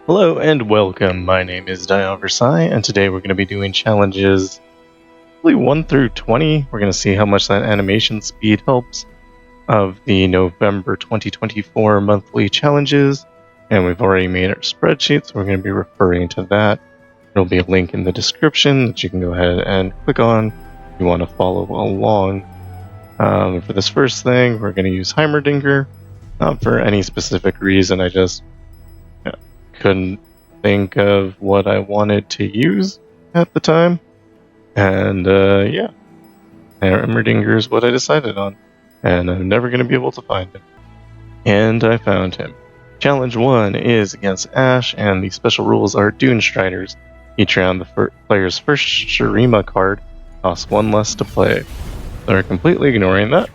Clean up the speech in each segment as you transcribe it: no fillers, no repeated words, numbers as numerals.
Hello and welcome, my name is Dioversai, and today we're going to be doing challenges 1 through 20. We're going to see how much that animation speed helps of the November 2024 monthly challenges, and we've already made our spreadsheet, so we're going to be referring to that. There'll be a link in the description that you can go ahead and click on if you want to follow along. For this first thing, we're going to use Heimerdinger, not for any specific reason, I just couldn't think of what I wanted to use at the time. And yeah, Heimerdinger is what I decided on. And I'm never going to be able to find him. And I found him. Challenge 1 is against Ashe, and the special rules are Dune Striders. Each round, the player's first Shurima card costs 1 less to play. So we're completely ignoring that.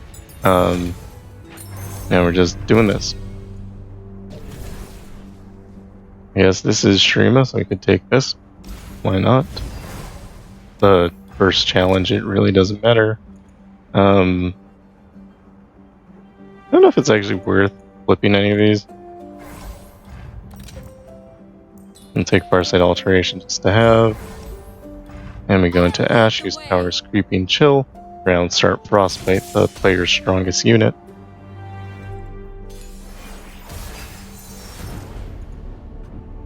Now we're just doing this. Yes, this is Shurima, so we could take this. Why not? The first challenge, it really doesn't matter. I don't know if it's actually worth flipping any of these. And take Farsight Alteration just to have. And we go into Ashe, use Power's Creeping Chill. Round start Frostbite, the player's strongest unit.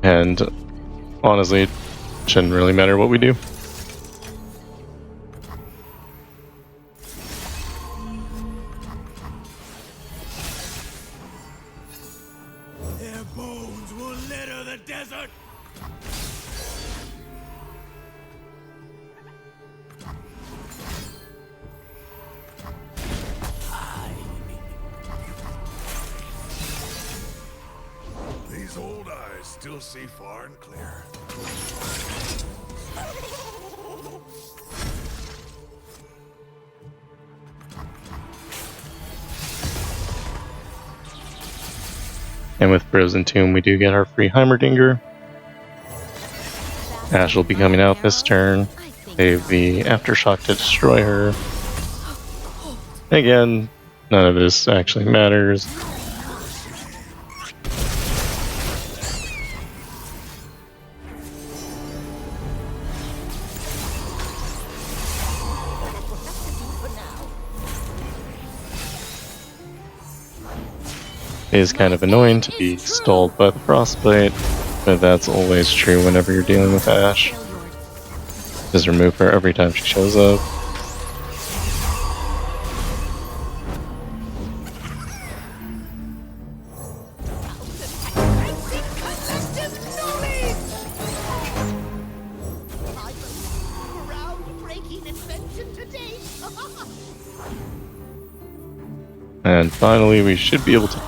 And honestly, it shouldn't really matter what we do. Their bones will litter the desert. These old eyes still see far and clear. And with Frozen Tomb, we do get our free Heimerdinger. Ashe will be coming out this turn. Save the Aftershock to destroy her. Again, none of this actually matters. It is kind of annoying to be stalled by the Frostbite, but that's always true whenever you're dealing with Ashe. Just remove her every time she shows up. And finally, we should be able to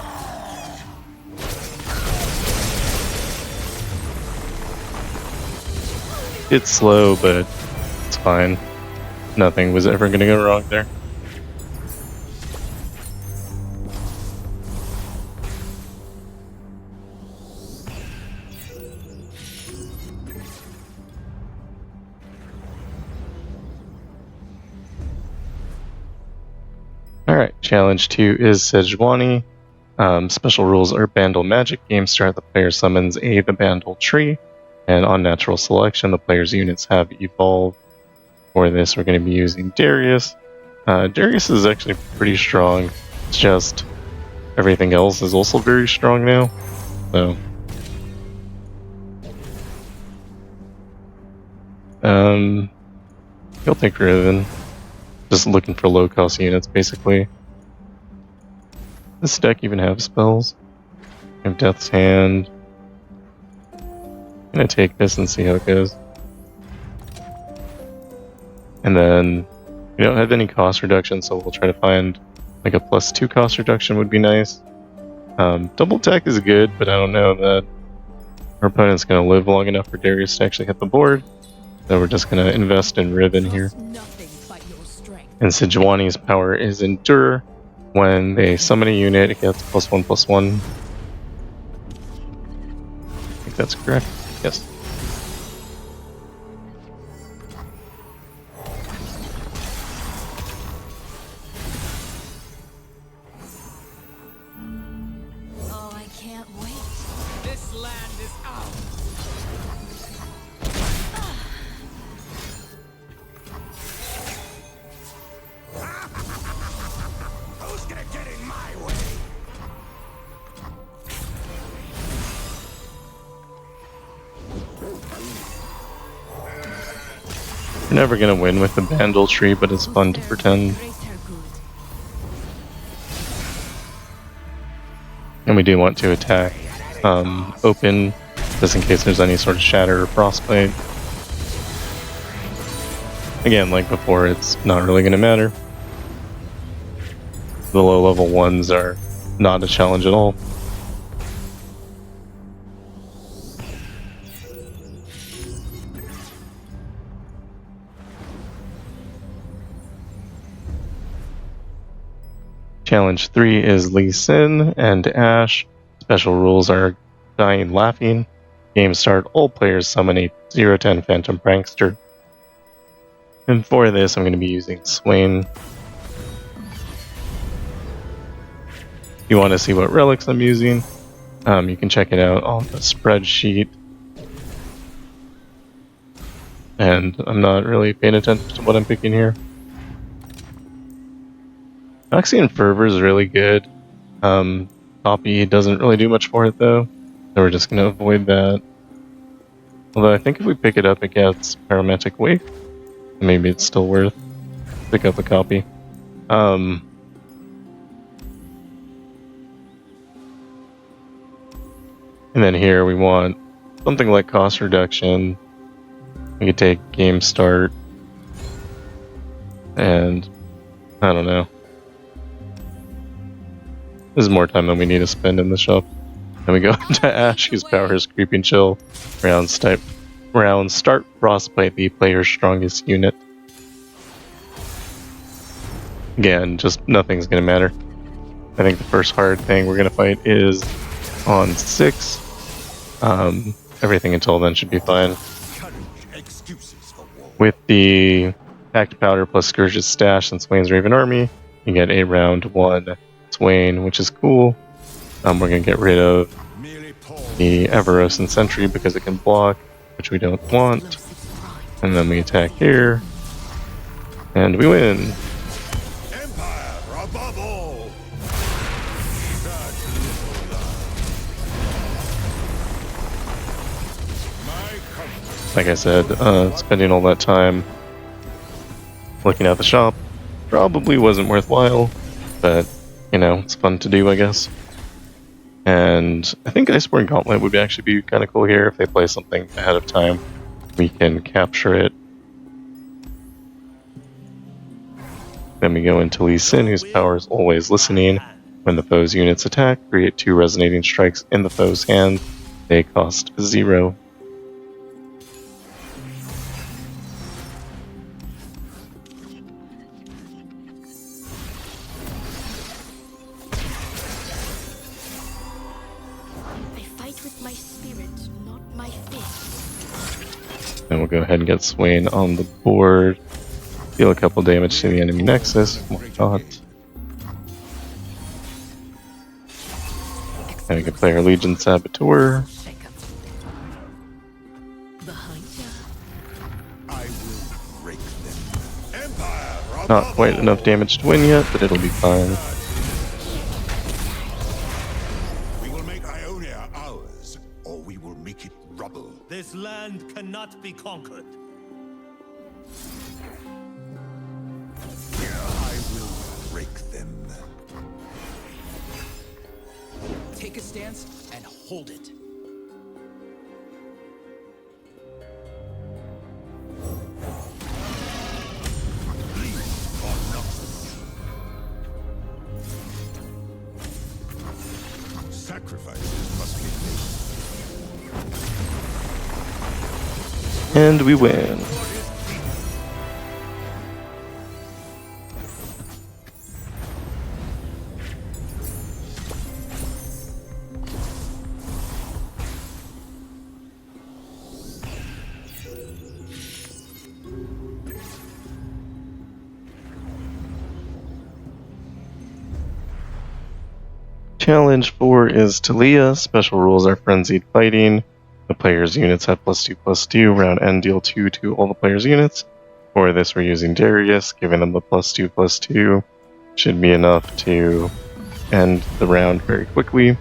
it's slow, but it's fine. Nothing was ever going to go wrong there. Alright, challenge 2 is Sejuani. Special rules are Bandle Magic. Game start, the player summons the Bandle tree. And on natural selection, the player's units have evolved. For this, we're going to be using Darius. Darius is actually pretty strong. It's just everything else is also very strong now. So, he'll take Draven. Just looking for low-cost units, basically. This deck even have spells. I have Death's Hand. I'm gonna take this and see how it goes. And then we don't have any cost reduction, so we'll try to find like a +2 cost reduction would be nice. Double attack is good, but I don't know that our opponent's gonna live long enough for Darius to actually hit the board. So we're just gonna invest in Riven here. And Sejuani's power is Endure. When they summon a unit, it gets +1/+1. I think that's correct. Yes. Oh, I can't wait. This land land is ours. Who's gonna get in my way? We're never gonna win with the Bandle tree, but it's fun to pretend. And we do want to attack open, just in case there's any sort of shatter or frostbite. Again, like before, it's not really gonna matter. The low level ones are not a challenge at all. Challenge 3 is Lee Sin and Ashe. Special rules are dying laughing. Game start, all players summon a 0-10 Phantom Prankster. And for this, I'm going to be using Swain. If you want to see what relics I'm using, you can check it out on the spreadsheet. And I'm not really paying attention to what I'm picking here. Noxian Fervor is really good. Copy doesn't really do much for it though, so we're just going to avoid that. Although I think if we pick it up it gets Parametric Wake. Maybe it's still worth pick up a copy. And then here we want something like cost reduction. We could take game start. And I don't know. This is more time than we need to spend in the shop. Then we go to Ashe, whose power is Creeping Chill. Round start Frostbite, the player's strongest unit. Again, just nothing's gonna matter. I think the first hard thing we're gonna fight is on 6. Everything until then should be fine. With the Packed Powder plus Scourge's Stash and Swain's Raven Army, you get a round 1 Swain, which is cool. We're gonna get rid of the Everos and Sentry because it can block, which we don't want. And then we attack here, and we win. Empire above all. Like I said, spending all that time looking at the shop probably wasn't worthwhile, but you know, it's fun to do, I guess. And I think Iceborne Gauntlet would actually be kind of cool here if they play something ahead of time. We can capture it. Then we go into Lee Sin, whose power is always listening. When the foe's units attack, create 2 resonating strikes in the foe's hand. They cost 0. And we'll go ahead and get Swain on the board. Deal a couple damage to the enemy nexus. Why not? And we can play our Legion Saboteur. Not quite enough damage to win yet, but it'll be fine. We will make Ionia ours, or we will make it rubble. This land cannot be conquered. I will break them. Take a stance and hold it. Sacrifices must be made. And we win. Challenge 4 is Taliyah. Special rules are frenzied fighting. The player's units have +2/+2. Round end deal 2 to all the player's units. For this we're using Darius, giving them the +2/+2. Should be enough to end the round very quickly.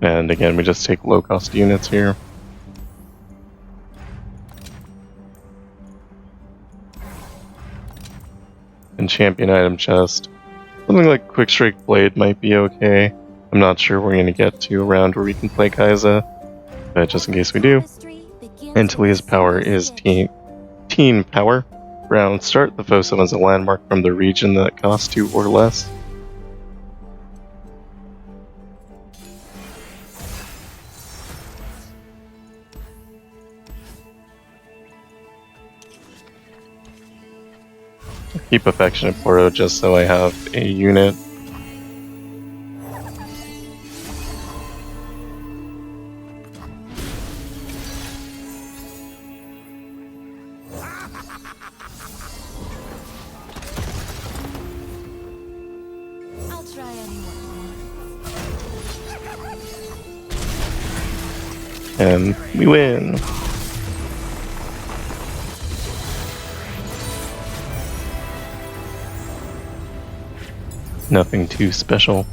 And again, we just take low cost units here. And champion item chest. Something like Quick Strike Blade might be okay. I'm not sure we're going to get to a round where we can play Kai'Sa, but just in case we do. And Taliyah's power is teen power. Round start, the foe summons a landmark from the region that costs 2 or less. Keep Affectionate Poro just so I have a unit. I'll try anyone. And we win! Nothing too special.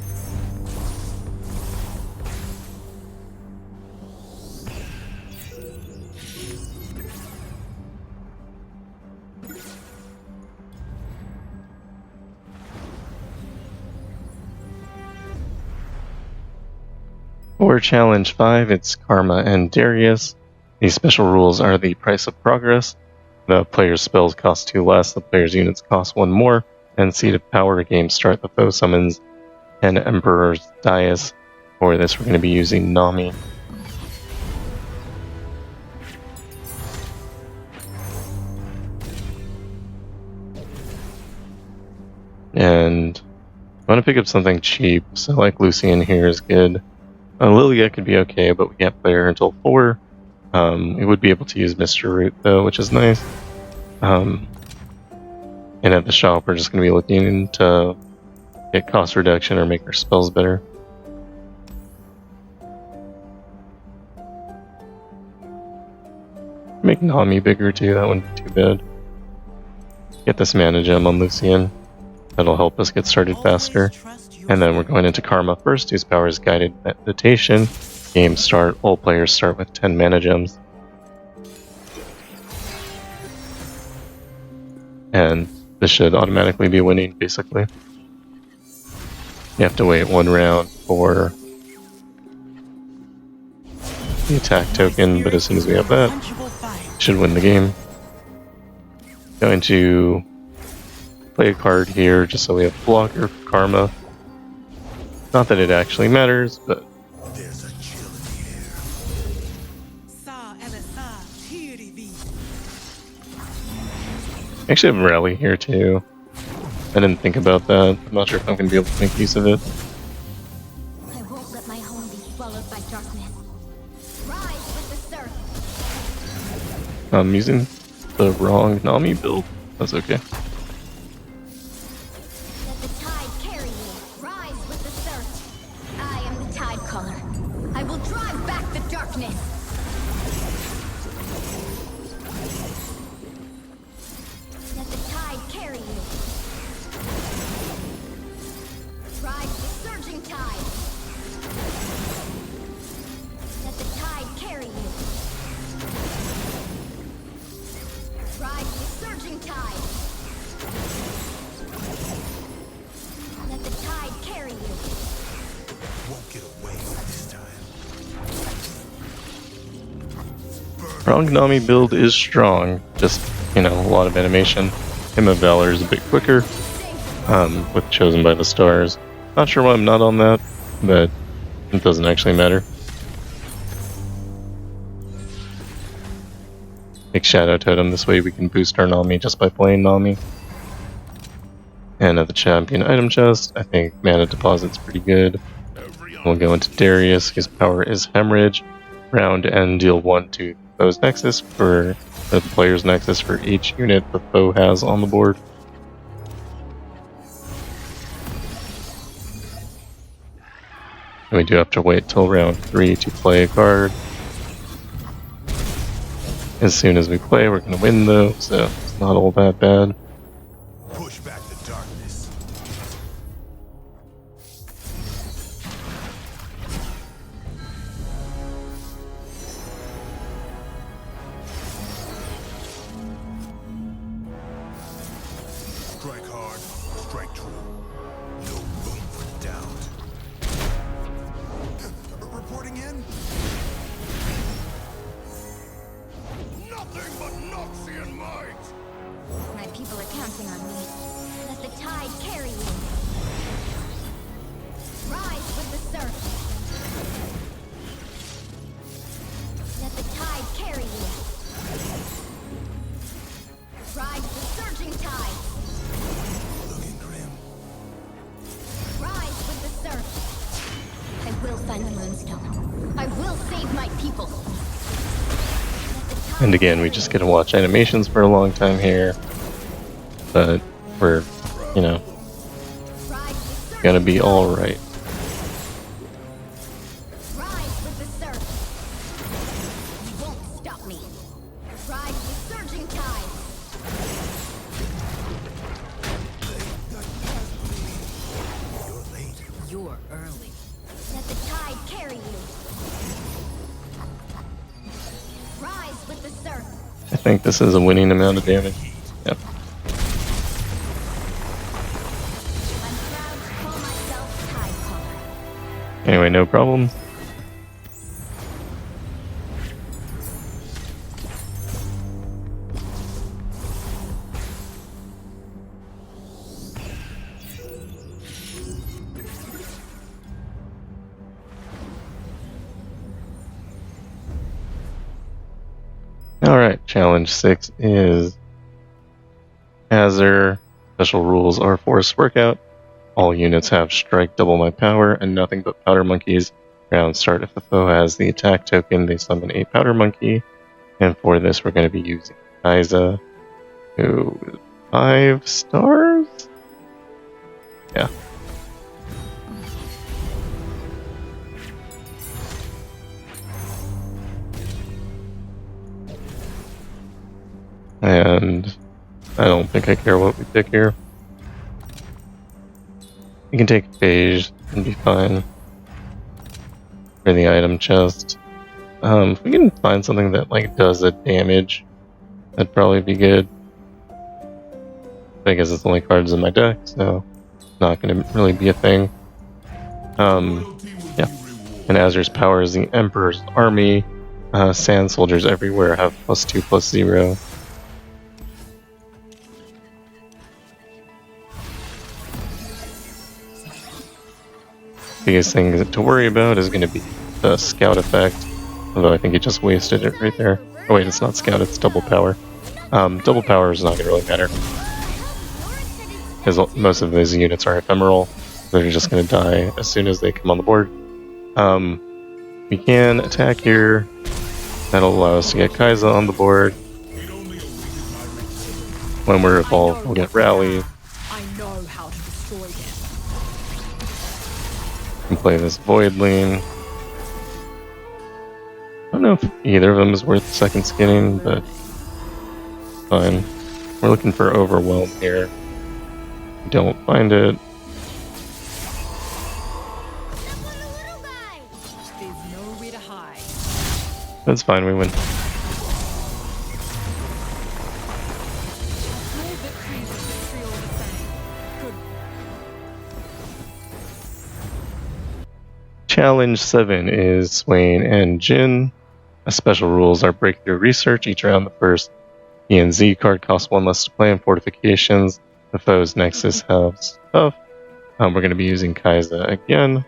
For Challenge 5, it's Karma and Darius. These special rules are the price of progress. The player's spells cost 2 less, the player's units cost 1 more, and Seed of Power game start, the foe summons an Emperor's Dais. For this we're going to be using Nami. And I want to pick up something cheap, so like Lucian here is good. Lilia could be okay, but we can't play her until 4. We would be able to use Mr. Root though, which is nice. And at the shop we're just going to be looking to get cost reduction or make our spells better. Make Nami bigger too, that wouldn't be too bad. Get this mana gem on Lucian. That'll help us get started faster. And then we're going into Karma first, whose power is Guided Meditation. Game start, all players start with 10 mana gems. And this should automatically be winning, basically. You have to wait 1 round for the attack token, but as soon as we have that, should win the game. Going to play a card here just so we have blocker for Karma. Not that it actually matters, but There's a chill in the air. I actually have Rally here too. I didn't think about that. I'm not sure if I'm going to be able to make use of it. I won't let my home be swallowed by darkness. Rise with the surf. I'm using the wrong Nami build. That's okay. Let the tide carry you. Rise with the surf. I am the tide caller. I will drive back the darkness. Let the tide carry you. Ride the surging tide. Let the tide carry you. Ride the surging tide. Let the tide carry you. Won't get away this time. Wrong Nami build is strong. Just, a lot of animation. Hymn of Valor is a bit quicker. With Chosen by the Stars. Not sure why I'm not on that, but it doesn't actually matter. Make Shadow Totem, this way we can boost our Nami just by playing Nami. And at the champion item chest, I think Mana Deposit's pretty good. We'll go into Darius, his power is Hemorrhage. Round end, deal 1 to foe's Nexus for or the player's nexus for each unit the foe has on the board. And we do have to wait till round 3 to play a card. As soon as we play, we're going to win though, so it's not all that bad. Push back the darkness. Strike hard, strike true. No room for doubt. Reporting in? Nothing but Noxian might! My people are counting on me. Let the tide carry you. Rise with the surf. Let the tide carry you. Ride the surging tide. Looking grim. Rise with the surf. I will find the moonstone. I will save my people. And again, we just get to watch animations for a long time here. But we're, you know, gonna be alright. Rise with the surf. You won't stop me. Ride the surging tide. You're late. You're early. Let the tide carry you. Rise with the surf. I think this is a winning amount of damage. Yep. I'm proud to call myself Tide Caller. Anyway, no problem. Alright, challenge 6 is Azir. Special rules are forced workout. All units have strike double my power and nothing but powder monkeys. Round start if the foe has the attack token, they summon a powder monkey. And for this we're going to be using Kai'Sa, who is 5 stars? Yeah. And I don't think I care what we pick here. We can take Beige and be fine for the item chest. If we can find something that like does a damage, that'd probably be good. But I guess it's the only cards in my deck, so not going to really be a thing. Yeah. And Azir's power is the Emperor's Army. Sand soldiers everywhere have +2/+0. Biggest thing to worry about is going to be the scout effect, although I think he just wasted it right there. Oh wait, it's not scout, it's double power. Double power is not going to really matter, because most of these units are ephemeral. They're just going to die as soon as they come on the board. We can attack here. That'll allow us to get Kai'Sa on the board. When we're evolved, we'll get Rally. I know how to destroy them. And play this Voidling. I don't know if either of them is worth second skinning, but fine. We're looking for Overwhelm here. Don't find it. There's nowhere to hide. That's fine, we win. Small victories are victory all the same. Good. Challenge 7 is Swain and Jhin. Special rules are Breakthrough Research. Each round, the first E and Z card costs 1 less to play, and Fortifications. The foe's Nexus have stuff. We're going to be using Kai'Sa again.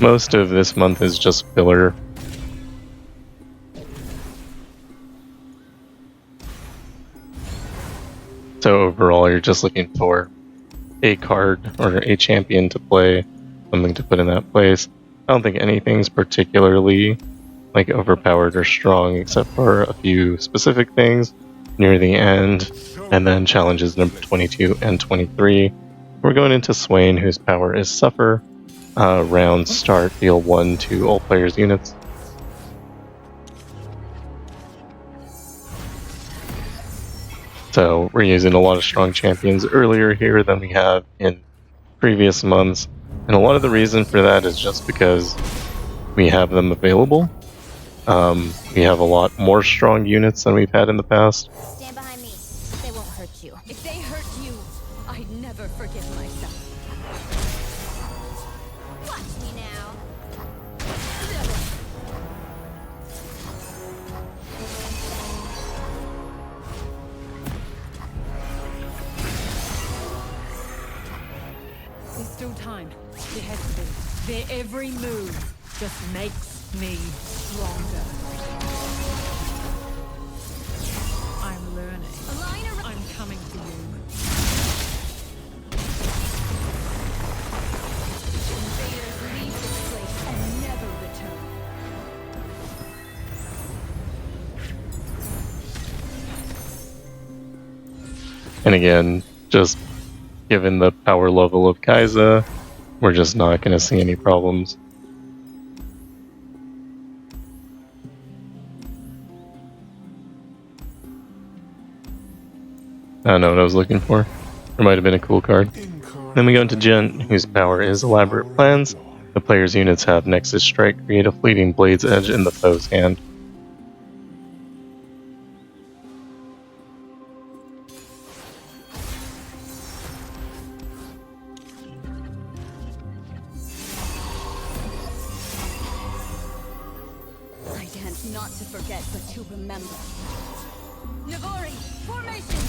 Most of this month is just filler. So overall, you're just looking for a card or a champion to play, something to put in that place. I don't think anything's particularly like overpowered or strong except for a few specific things near the end, and then challenges number 22 and 23. We're going into Swain, whose power is Suffer. Round start, deal 1 to all players' units. So we're using a lot of strong champions earlier here than we have in previous months, and a lot of the reason for that is just because we have them available. We have a lot more strong units than we've had in the past. Stand behind me. They won't hurt you. If they hurt you, I'd never forgive myself. Watch me now. There's still time. There has to be. Their every move just makes me stronger. I'm learning. I'm coming for you. Invaders leave this place and never return. And again, just given the power level of Kai'Sa, we're just not going to see any problems. I don't know what I was looking for. There might have been a cool card. Then we go into Jhin, whose power is Elaborate Plans. The player's units have Nexus Strike, create a fleeting Blade's Edge in the foe's hand. I dance not to forget, but to remember. Navori, formation!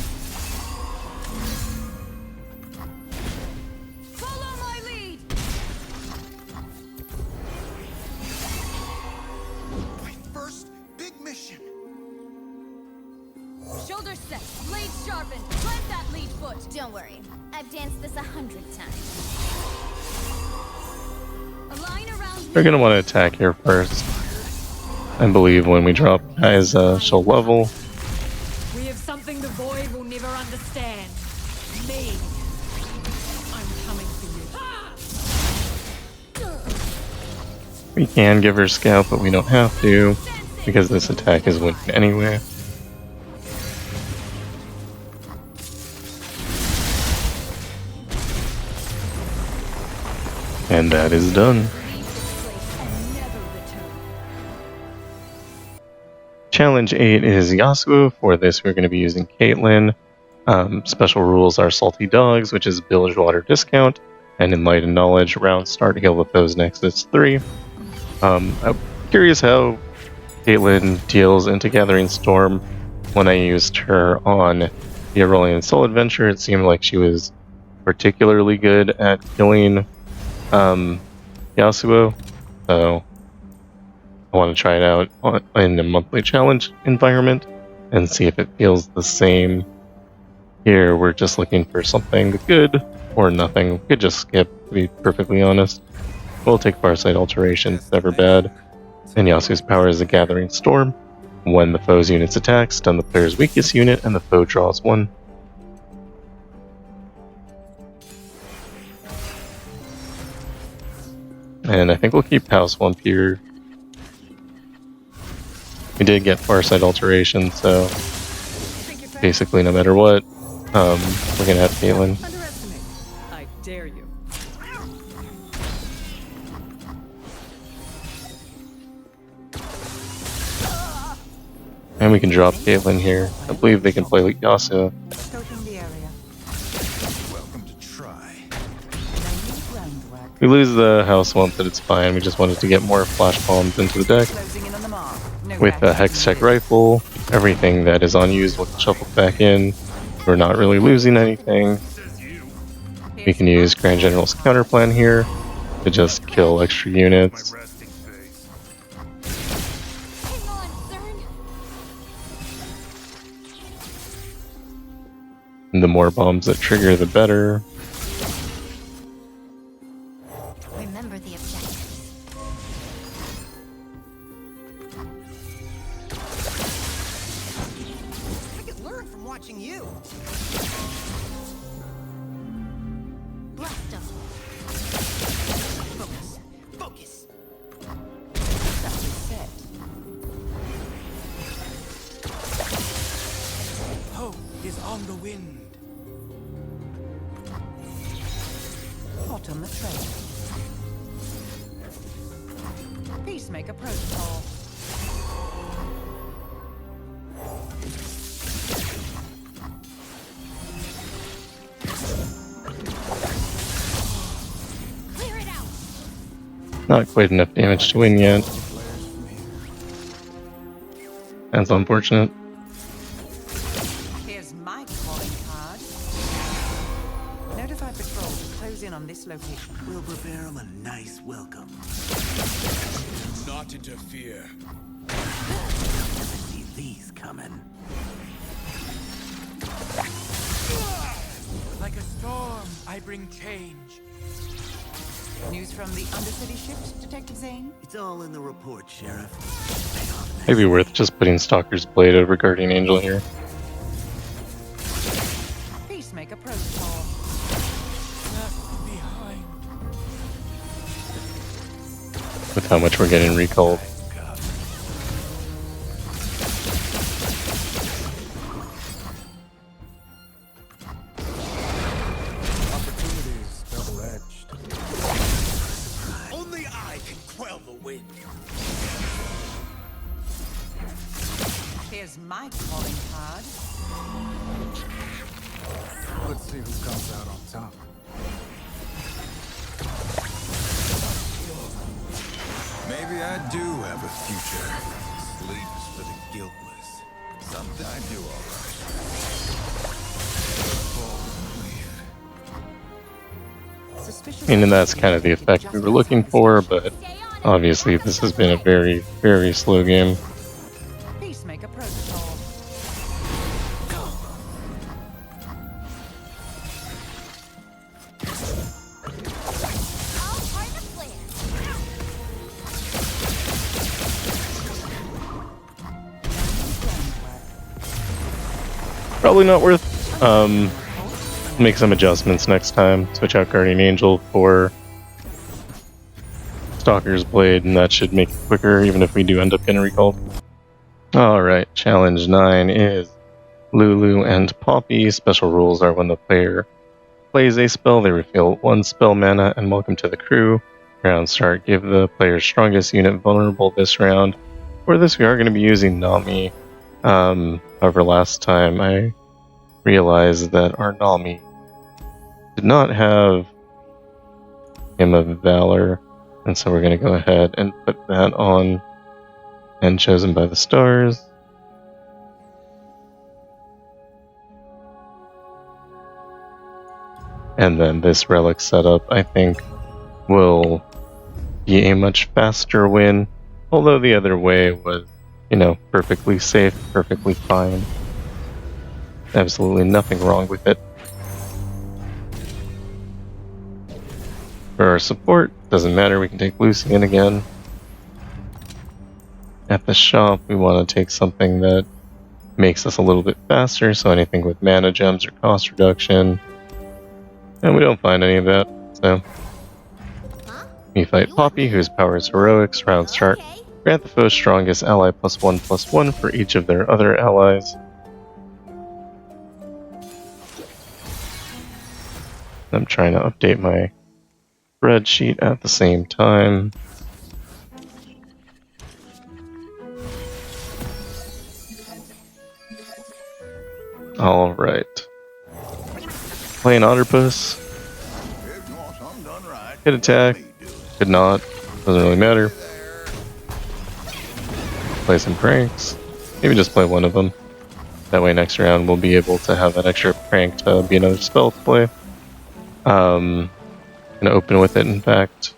Follow my lead! My first big mission. Shoulder set, blade sharpened, plant that lead foot! Don't worry. I've danced this 100 times. Align around They're going to want to attack here first. I believe when we drop Kai'Sa, she'll level. We have something the void will never understand. Me. I'm coming for you. We can give her Scout, but we don't have to, because this attack is winning anyway. And that is done. Leave this place and never return. Challenge 8 is Yasuo. For this, we're going to be using Caitlyn. Special rules are Salty Dogs, which is Bilgewater Discount, and Enlightened Knowledge. Round start, heal the foe's Nexus 3. I'm curious how Caitlyn deals into Gathering Storm. When I used her on the Aurelian Soul Adventure, it seemed like she was particularly good at killing Yasuo, so I want to try it out in a monthly challenge environment and see if it feels the same. Here we're just looking for something good or nothing. We could just skip, to be perfectly honest. We'll take Farsight Alteration, it's never bad. And Yasuo's power is a Gathering Storm. When the foe's units attack, stun the player's weakest unit and the foe draws 1. And I think we'll keep House Swamp here. We did get Farsight Alteration, so basically no matter what, we're gonna have Caitlyn. Underestimate. I dare you. And we can drop Caitlyn here. I believe they can play like Yasuo. Scoping the area. Welcome to try. Laying groundwork. We lose the House Swamp, but it's fine. We just wanted to get more Flash Bombs into the deck. Closing in on the mark. No With a back. Hex Tech Rifle, everything that is unused will get shuffled back in. We're not really losing anything. We can use Grand General's counter plan here to just kill extra units. Resting face. Hang on, Zern. And the more bombs that trigger, the better. Remember the objectives. is on the wind. Hot on the trail. Peacemaker protocol. Clear it out. Not quite enough damage to win yet. That's unfortunate. Here's my calling card. Notify patrol to close in on this location. We'll prepare him a nice welcome. Do not interfere. Never see these coming. Like a storm, I bring change. News from the Undercity shift, Detective Zane? It's all in the report, Sheriff. Maybe worth just putting Stalker's Blade over Guardian Angel here. Peacemaker protocol. Left behind. With how much we're getting recalled. Opportunities double-edged. Only I can quell the wind. Here's my calling card. Let's see who comes out on top. Maybe I do have a future. Sleeps for the guiltless. Something I do all right. Suspicious. And that's kind of the effect we were looking for, but obviously this has been a very, very slow game. Peacemaker protocol. All part of the plan. Probably not worth make some adjustments next time. Switch out Guardian Angel for Stalker's Blade, and that should make it quicker, even if we do end up getting recalled. Alright, challenge 9 is Lulu and Poppy. Special rules are when the player plays a spell, they refill 1 spell mana, and welcome to the crew. Round start, give the player's strongest unit vulnerable this round. For this, we are going to be using Nami. However, last time I realized that our Nami did not have Hymn of Valor, and so we're going to go ahead and put that on and Chosen by the Stars. And then this relic setup, I think, will be a much faster win, although the other way was, perfectly safe, perfectly fine. Absolutely nothing wrong with it. For our support, doesn't matter, we can take Lucian again. At the shop, we want to take something that makes us a little bit faster, so anything with mana gems or cost reduction. And we don't find any of that, so we fight Poppy, whose power is heroics. Round start, grant the foe's strongest ally +1/+1 for each of their other allies. I'm trying to update my spreadsheet at the same time. Alright. Playing Otterpuss. Could attack, could not, doesn't really matter. Play some pranks. Maybe just play one of them. That way next round we'll be able to have that extra prank to be another spell to play. Gonna open with it, in fact.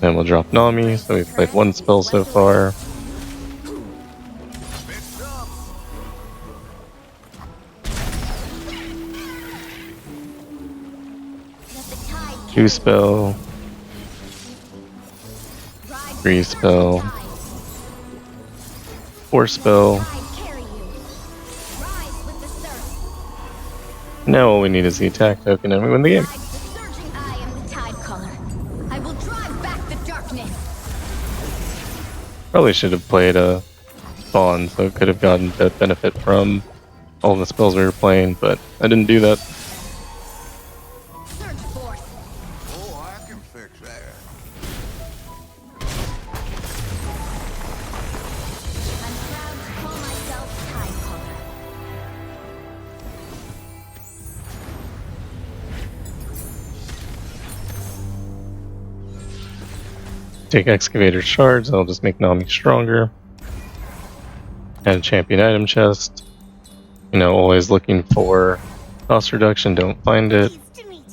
Then we'll drop Nami, so we've played 1 spell so far. Let the tide 2 spell, 3 spell, 4 spell. carry you. Rise with the surf. Now all we need is the attack token and we win the game. Ride the surging eye of the tide caller. I will drive back the darkness. Probably should have played a Spawn, so it could have gotten the benefit from all the spells we were playing, but I didn't do that. Surge force. Oh, I can fix that. I'm proud to call myself Tidecaller. Take Excavator Shards, I'll just make Nami stronger. Add a champion item chest. You know, always looking for cost reduction, don't find it.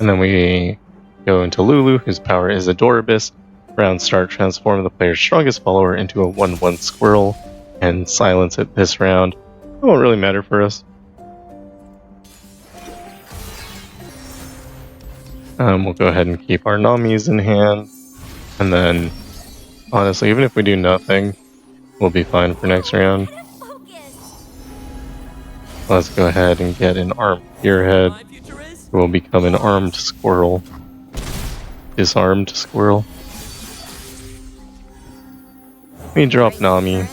And then we go into Lulu, whose power is Adorabus. Round start, transform the player's strongest follower into a 1/1 squirrel and silence it this round. It won't really matter for us. We'll go ahead and keep our Namis in hand. And then, honestly, even if we do nothing, we'll be fine for next round. Let's go ahead and get an armed Gearhead, who will become an armed squirrel. Disarmed squirrel. We drop Nami.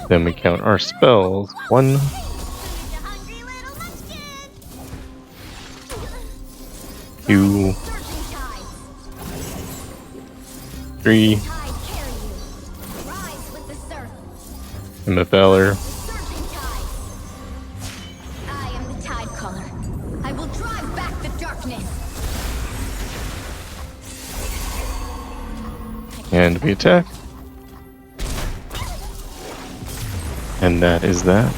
Then we count our spells. 1, 2, 3, and the Valor. I am the Tidecaller. I will drive back the darkness. And we attack. And that is that.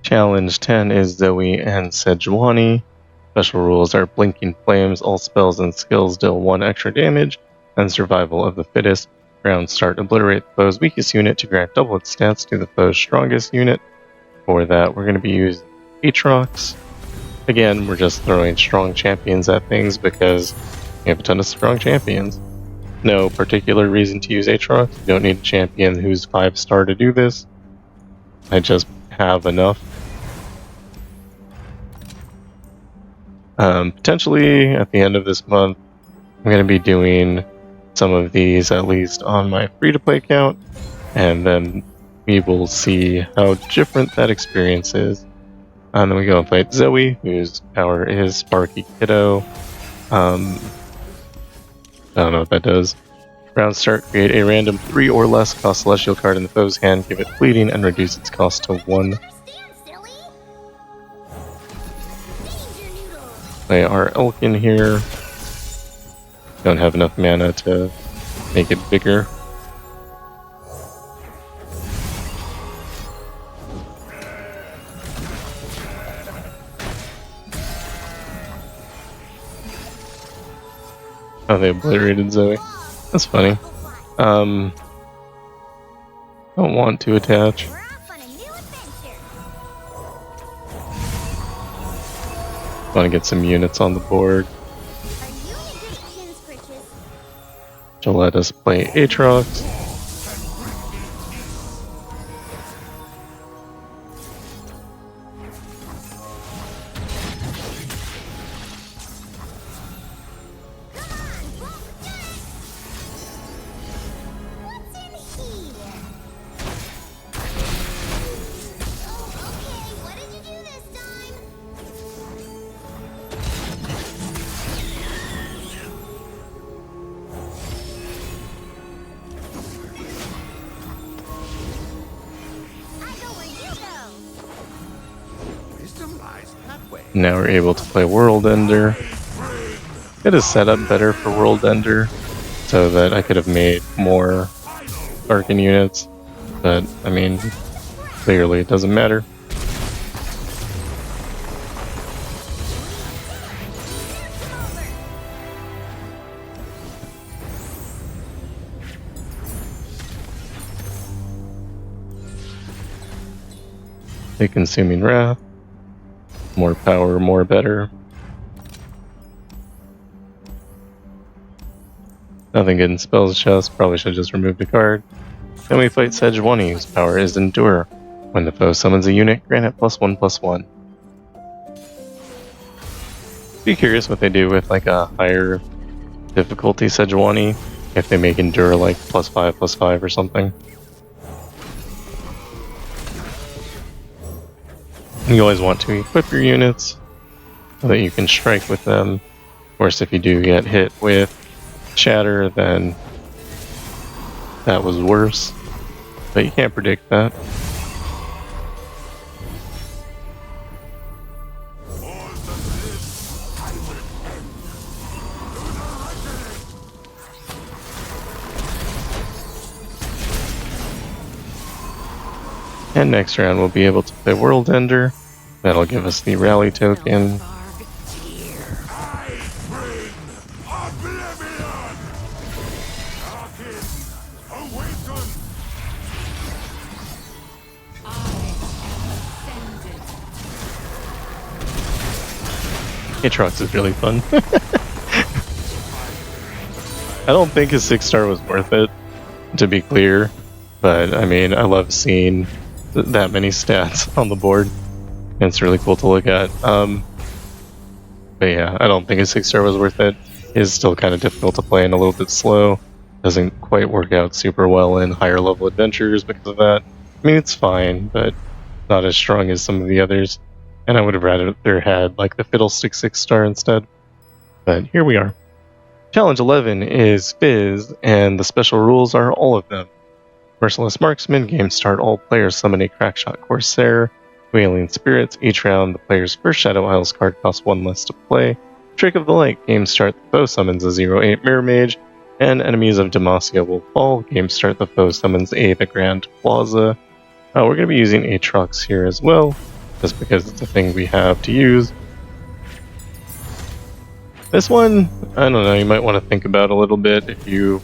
Challenge 10 is Zoe and Sejuani. Special rules are Blinking Flames, all spells and skills deal 1 extra damage, and Survival of the Fittest. Round start, obliterate the foe's weakest unit to grant double its stats to the foe's strongest unit. For that, we're going to be using Aatrox. Again, we're just throwing strong champions at things because we have a ton of strong champions. No particular reason to use Aatrox. You don't need a champion who's 5-star to do this. I just have enough. Potentially, at the end of this month, I'm going to be doing some of these at least on my free-to-play account, and then we will see how different that experience is. And then we go and fight Zoe, whose power is Sparky Kiddo. I don't know what that does. Round start, create a random 3 or less cost celestial card in the foe's hand, give it fleeting, and reduce its cost to 1. Play our Elkin here. Don't have enough mana to make it bigger. Oh, they obliterated Zoe. That's funny. Don't want to attach. Want to get some units on the board. To let us play Aatrox. Now we're able to play World Ender. It is set up better for World Ender, so that I could have made more Arcan units, but I mean, clearly it doesn't matter. The Consuming Wrath. More power, more better. Nothing good in spells chest, probably should have just removed a card. Then we fight Sejuani, whose power is Endure. When the foe summons a unit, grant it +1/+1. Be curious what they do with like a higher difficulty Sejuani, if they make endure like +5/+5 or something. You always want to equip your units so that you can strike with them. Of course, if you do get hit with Shatter, then that was worse. But you can't predict that. And next round we'll be able to play World Ender. That'll give us the rally token. Aatrox is really fun. I don't think his 6-star was worth it, to be clear. But, I mean, I love seeing that many stats on the board. And it's really cool to look at. But yeah, I don't think his 6-star was worth it. It is still kind of difficult to play and a little bit slow. Doesn't quite work out super well in higher level adventures because of that. I mean, it's fine, but not as strong as some of the others. And I would have rather had like the Fiddlesticks 6-star instead. But here we are. Challenge 11 is Fizz, and the special rules are all of them. Merciless Marksman, game start, all players summon a Crackshot Corsair. Wailing Spirits, each round the player's first Shadow Isles card costs 1 less to play. Trick of the Light, game start, the foe summons a 0/8 Mirror Mage. And Enemies of Demacia will fall, game start, the foe summons a The Grand Plaza. We're going to be using Aatrox here as well, just because it's a thing we have to use. This one, I don't know, you might want to think about a little bit if you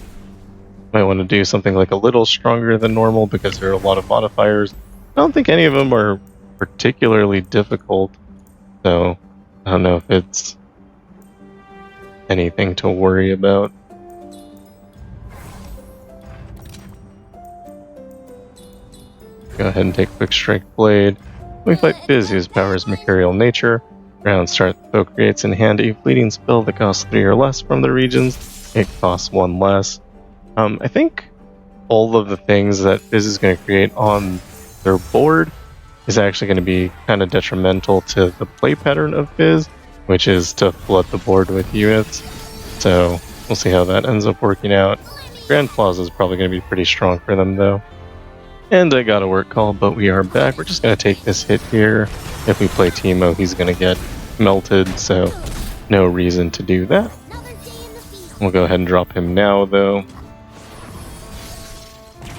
might want to do something like a little stronger than normal because there are a lot of modifiers. I don't think any of them are particularly difficult, so I don't know if it's anything to worry about. Go ahead and take Quick Strike Blade. We fight Fizz, whose power is Mercurial Nature. Round start, the foe creates in hand a fleeting spell that costs 3 or less from the regions. It costs 1 less. I think all of the things that Fizz is going to create on their board is actually going to be kind of detrimental to the play pattern of Fizz, which is to flood the board with units. So we'll see how that ends up working out. Grand Plaza is probably going to be pretty strong for them though. And I got a work call, but we are back. We're just going to take this hit here. If we play Teemo, he's going to get melted, so no reason to do that. We'll go ahead and drop him now though.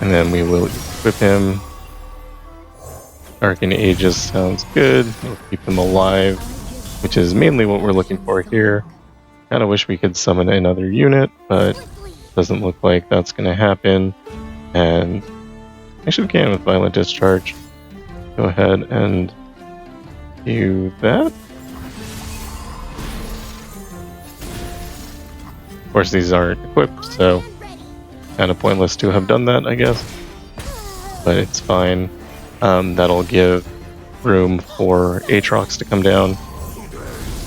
And then we will equip him. Arcane Aegis sounds good. We'll keep him alive, which is mainly what we're looking for here. Kinda wish we could summon another unit, but doesn't look like that's gonna happen. And actually we can with Violent Discharge. Go ahead and do that. Of course these aren't equipped, so kind of pointless to have done that, I guess. But it's fine. That'll give room for Aatrox to come down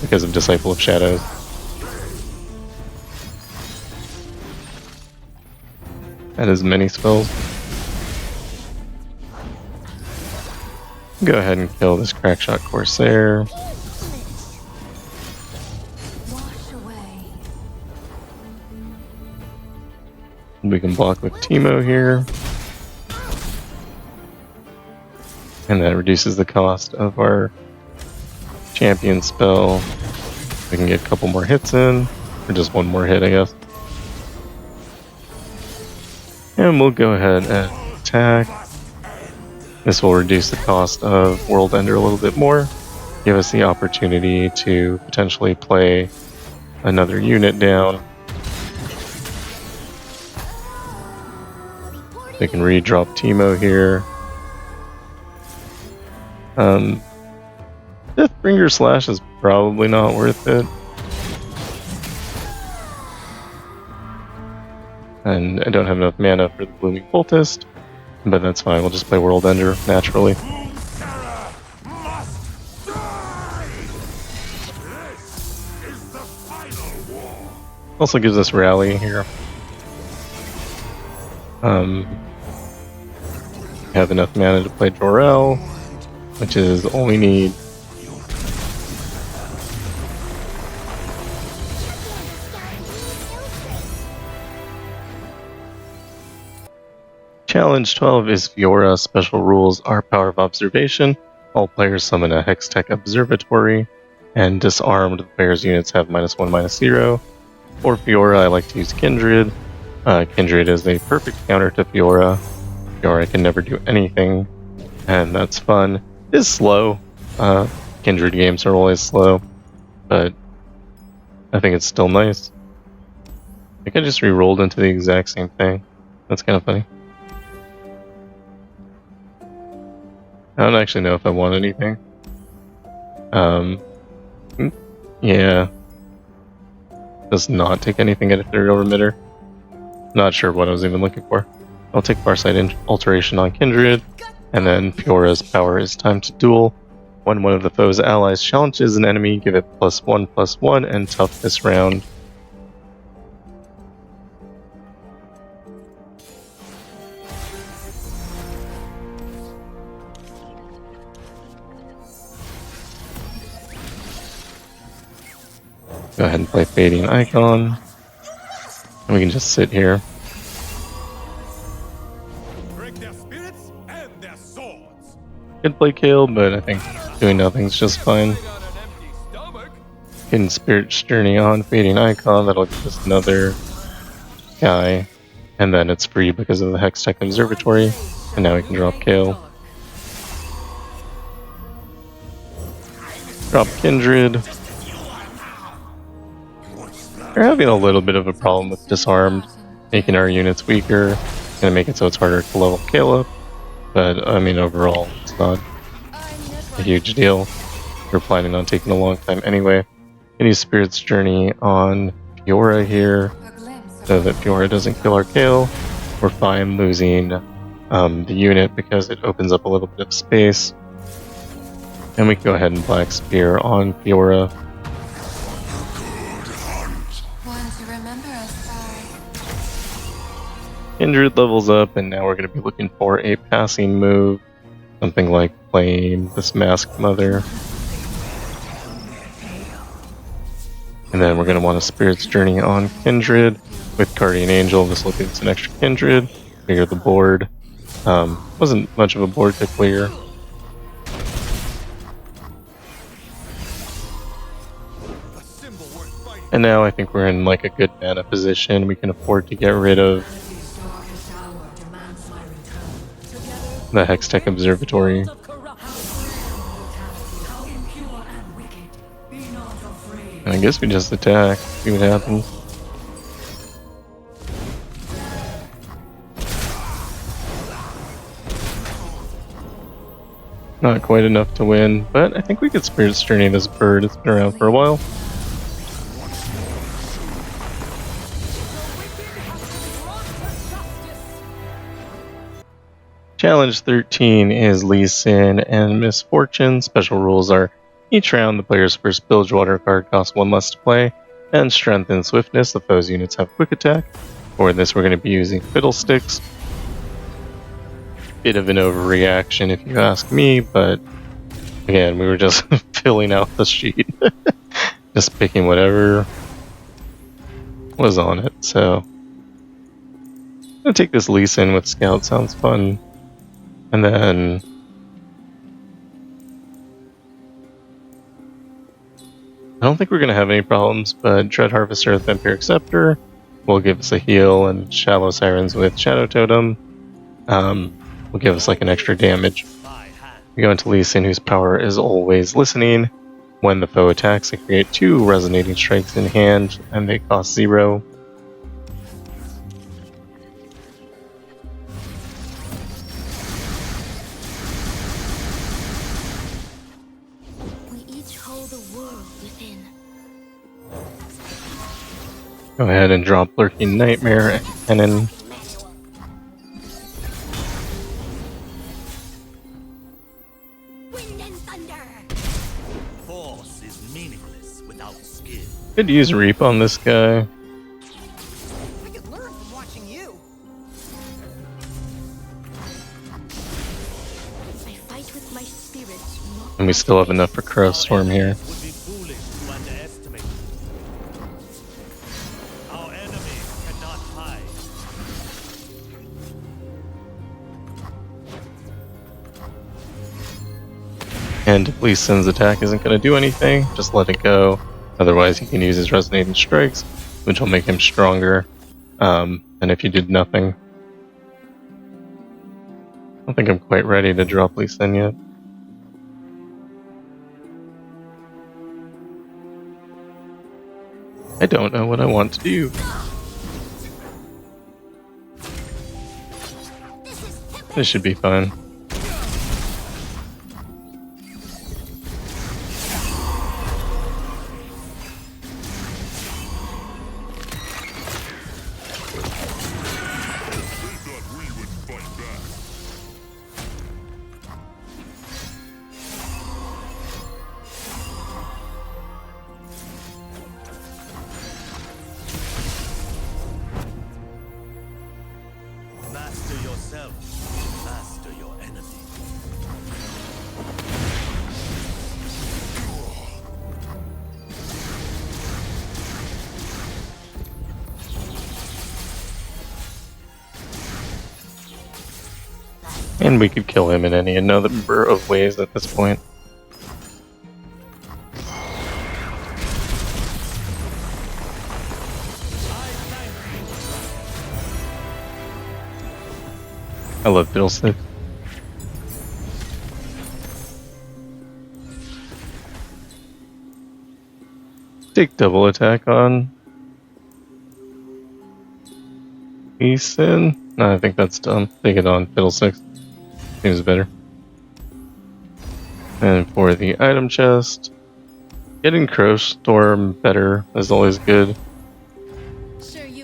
because of Disciple of Shadows. And as many spells. Go ahead and kill this Crackshot Corsair. We can block with Teemo here. And that reduces the cost of our champion spell. We can get a couple more hits in, or just one more hit, I guess. And we'll go ahead and attack. This will reduce the cost of World Ender a little bit more, give us the opportunity to potentially play another unit down. We can re-drop Teemo here. Deathbringer Slash is probably not worth it. And I don't have enough mana for the Blooming Cultist, but that's fine, we'll just play World Ender naturally. Also gives us rally here. Have enough mana to play Jor-El, which is all we need. Challenge 12 is Fiora. Special rules are Power of Observation. All players summon a Hextech Observatory, and disarmed players' units have -1/-0. For Fiora, I like to use Kindred. Kindred is a perfect counter to Fiora. Fiora can never do anything, and that's fun. It is slow. Kindred games are always slow, but I think it's still nice. I think I just re-rolled into the exact same thing. That's kind of funny. I don't actually know if I want anything. Yeah. Does not take anything at Ethereal Remitter. Not sure what I was even looking for. I'll take Farsight Alteration on Kindred, and then Fiora's power is time to duel. When one of the foe's allies challenges an enemy, give it +1/+1 and tough this round. Go ahead and play Fading Icon. And we can just sit here. Break their spirits and their swords. Could play Kale, but I think doing nothing's just fine. Getting Spirit's Journey on, Fading Icon, that'll give us another guy. And then it's free because of the Hextech Observatory. And now we can drop Kale. Drop Kindred. We're having a little bit of a problem with Disarmed, making our units weaker. It's gonna make it so it's harder to level Kale up. But, I mean, overall, it's not a huge deal. We're planning on taking a long time anyway. Gonna use Spirit's Journey on Fiora here, so that Fiora doesn't kill our Kale. We're fine losing the unit because it opens up a little bit of space. And we can go ahead and Black Spear on Fiora. Kindred levels up, and now we're going to be looking for a passing move. Something like playing this Masked Mother. And then we're going to want a Spirit's Journey on Kindred. With Guardian Angel, this will give us an extra Kindred. Clear the board. Wasn't much of a board to clear. And now I think we're in like a good mana position. We can afford to get rid of the Hextech Observatory. And I guess we just attack, see what happens. Not quite enough to win, but I think we could Spirit's Journey this bird. It's been around for a while. Challenge 13 is Lee Sin and Misfortune. Special rules are each round the player's first Bilgewater card costs 1 less to play, and Strength and Swiftness. The foe's units have Quick Attack. For this we're going to be using Fiddlesticks. Bit of an overreaction if you ask me, but again, we were just filling out the sheet. Just picking whatever was on it, so I'm going to take this Lee Sin with Scout, sounds fun. And then I don't think we're going to have any problems, but Dread Harvester with Vampiric Scepter will give us a heal, and Shallow Sirens with Shadow Totem will give us like an extra damage. We go into Lee Sin, whose power is always listening. When the foe attacks, they create 2 Resonating Strikes in hand, and they cost 0. Go ahead and drop Lurking Nightmare and Cannon. Wind and thunder. Force is meaningless without skill. Could use Reap on this guy. And we still have enough for Crow Storm here. Would be foolish to underestimate. Our enemy cannot hide. And Lee Sin's attack isn't going to do anything, just let it go. Otherwise he can use his Resonating Strikes, which will make him stronger than if you did nothing. I don't think I'm quite ready to drop Lee Sin yet. I don't know what I want to do. This should be fine. Master yourself. Master your enemy. And we could kill him in any number of ways at this point. I love Fiddlesticks. Take double attack on Lee Sin. No, I think that's dumb. Take it on Fiddlesticks. Seems better. And for the item chest, getting Crow Storm better is always good.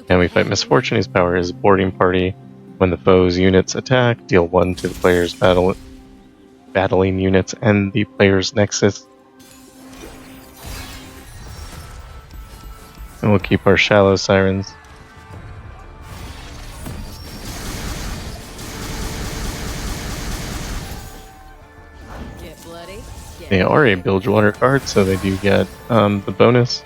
And we fight Misfortune. His power is Boarding Party. When the foe's units attack, deal 1 to the player's battling units and the player's nexus. And we'll keep our Shallow Sirens. Get bloody. Get They are a Bilgewater card, so they do get the bonus.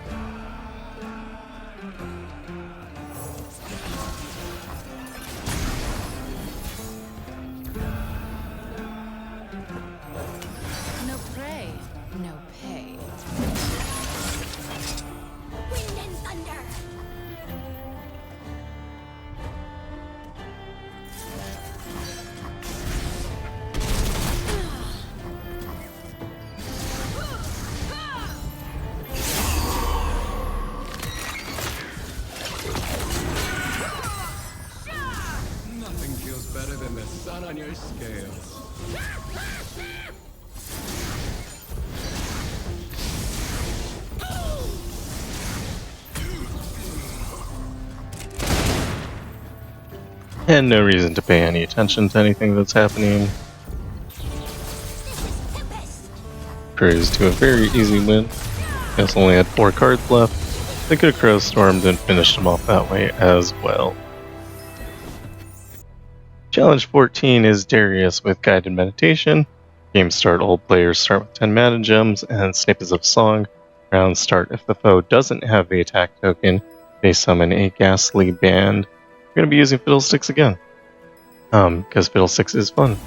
no prey, no pay. Wind and thunder. Nothing feels better than the sun on your scales. And no reason to pay any attention to anything that's happening. Cruise to a very easy win. Guess only had 4 cards left. They could have Crow Stormed and finished them off that way as well. Challenge 14 is Darius with Guided Meditation. Game start, all players start with 10 mana gems and snippets of song. Round start, if the foe doesn't have the attack token, they summon a ghastly band. We're going to be using Fiddlesticks again. Because Fiddlesticks is fun.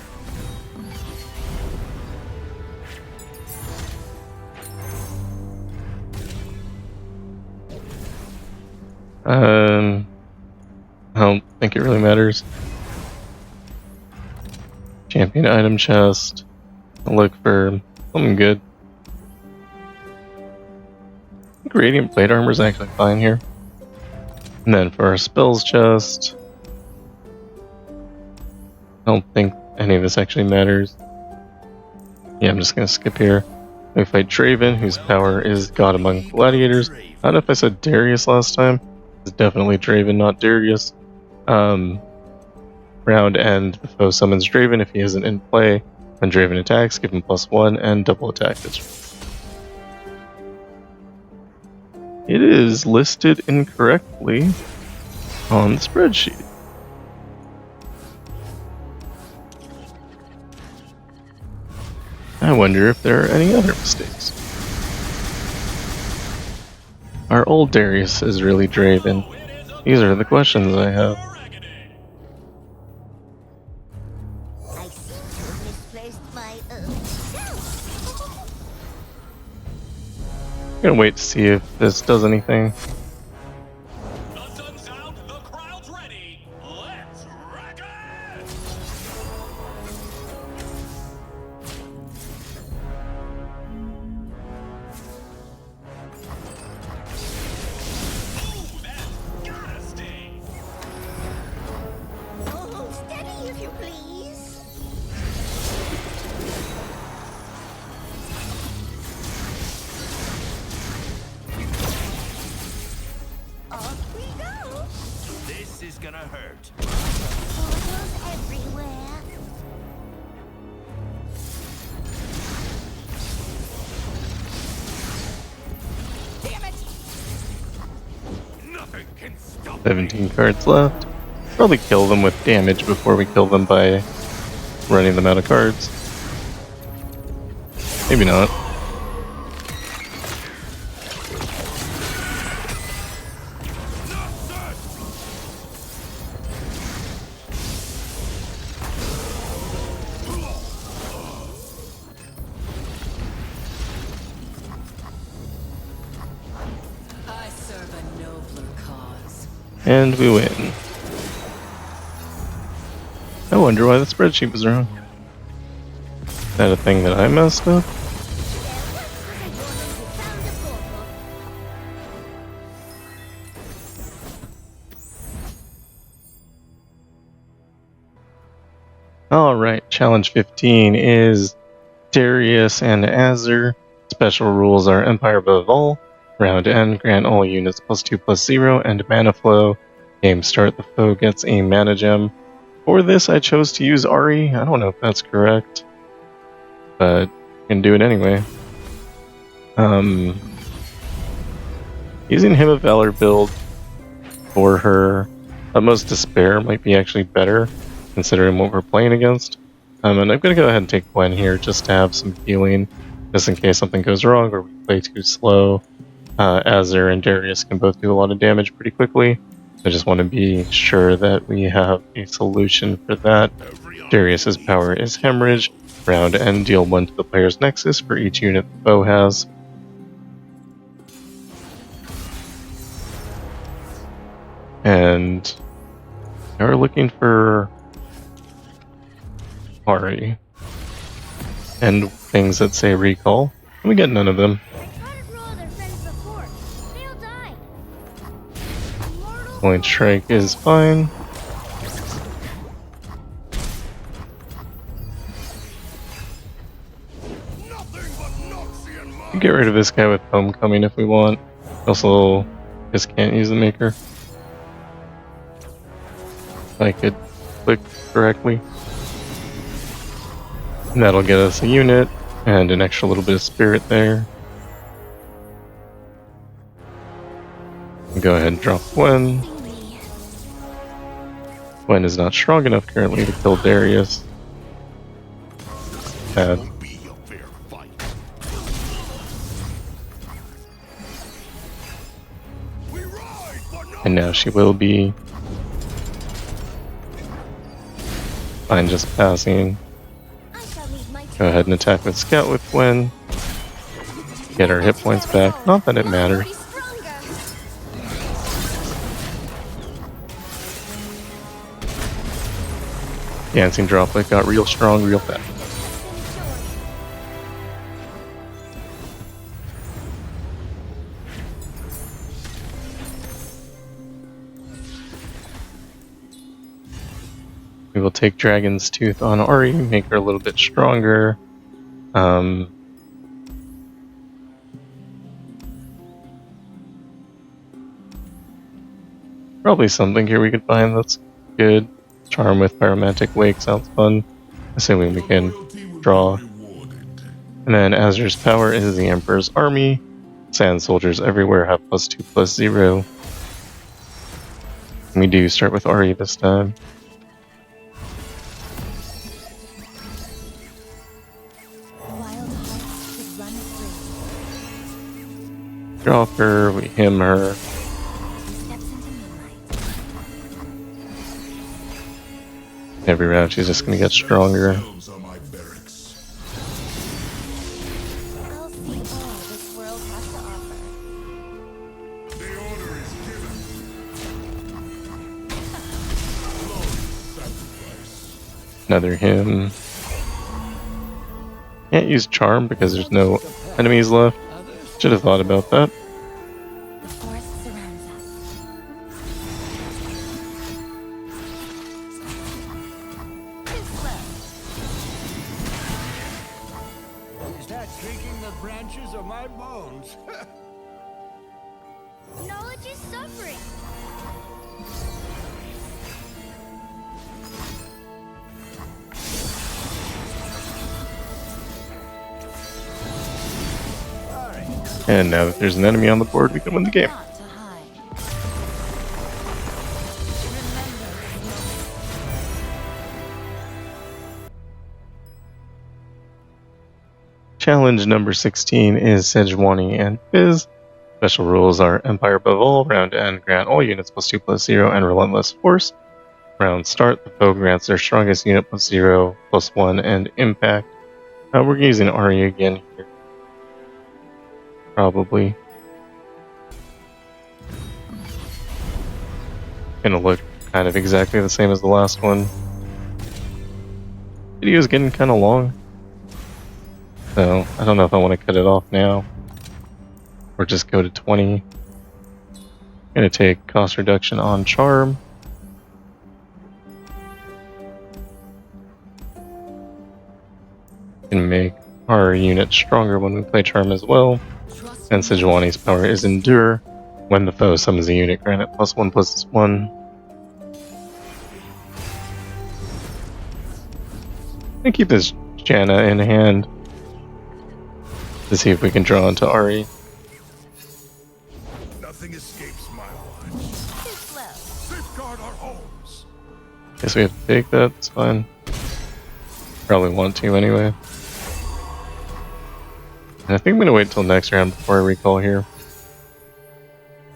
I don't think it really matters. Champion item chest. I'll look for something good. I think Radiant Plate Armor is actually fine here. And then for our spells chest, I don't think any of this actually matters. Yeah, I'm just gonna skip here. We fight Draven, whose power is God among gladiators. I don't know if I said Darius last time. It's definitely Draven, not Darius. Round end, the foe summons Draven if he isn't in play. When Draven attacks, give him +1 and double attack this. It is listed incorrectly on the spreadsheet. I wonder if there are any other mistakes. Our old Darius is really Draven. These are the questions I have. I seem to have misplaced my I'm gonna wait to see if this does anything. The sun's out, the crowd's ready. Let's wreck it! Oh, that's gotta sting. Oh, steady if you please. Off we go. This is gonna hurt. Portals everywhere. Damn it! Nothing can stop 17 cards left. Probably kill them with damage before we kill them by running them out of cards. Maybe not. I serve a nobler cause. And we win. I wonder why the spreadsheet was wrong. Is that a thing that I messed up? Alright, challenge 15 is Darius and Azir. Special rules are Empire above all. Round end, grant all units +2/+0 and mana flow. Game start, the foe gets a mana gem. For this, I chose to use Ahri. I don't know if that's correct, but I can do it anyway. Using Hymn of Valor build for her Utmost Despair might be actually better, considering what we're playing against. And I'm going to go ahead and take Gwen here just to have some healing, just in case something goes wrong or we play too slow. Azir and Darius can both do a lot of damage pretty quickly. I just want to be sure that we have a solution for that. Darius's power is Hemorrhage. Round end, deal 1 to the player's Nexus for each unit the foe has. And we're looking for Ahri and things that say recall. And we get none of them. Point Strike is fine. Get rid of this guy with Homecoming if we want. Also, just can't use the Maker. If I could click correctly. And that'll get us a unit and an extra little bit of spirit there. Go ahead and drop Gwen. Gwen is not strong enough currently to kill Darius. Bad. And now she will be. Fine, just passing. Go ahead and attack with Scout with Gwen. Get her hit points back. Not that it matters. Dancing Droplet got real strong real fast. We will take Dragon's Tooth on Ahri, make her a little bit stronger. Probably something here we could find that's good. Charm with Pyromantic Wake sounds fun, assuming we can draw. And then Azir's power is the Emperor's Army. Sand soldiers everywhere have +2/+0. We do start with Ahri this time. Wild Drop her, we him her. Steps into moonlight. Every round she's just gonna get stronger. Elves are my barracks. I'll see all this world has to offer. The order is given. Sacrifice. Another him. Can't use charm because there's no enemies left. Should have thought about that. The forest surrounds us. Too slow. Is that creaking the branches of my bones? Knowledge is suffering. And now that there's an enemy on the board, we can win the game. Not to hide. Challenge number 16 is Sejuani and Fizz. Special rules are Empire above all, round end, grant all units +2/+0, and Relentless Force. Round start, the foe grants their strongest unit +0, +1, and Impact. We're using Ahri again here. Probably. Gonna look kind of exactly the same as the last one. Video's getting kind of long. So, I don't know if I want to cut it off now. Or just go to 20. Gonna take cost reduction on Charm. Can make our unit stronger when we play Charm as well. And Sejuani's power is Endure. When the foe summons a unit, grant it +1/+1. And keep this Janna in hand to see if we can draw into Ahri. Nothing escapes my watch. Too slow. Safeguard our homes. Guess we have to take that, it's fine. Probably want to anyway. And I think I'm gonna wait until next round before I recall here.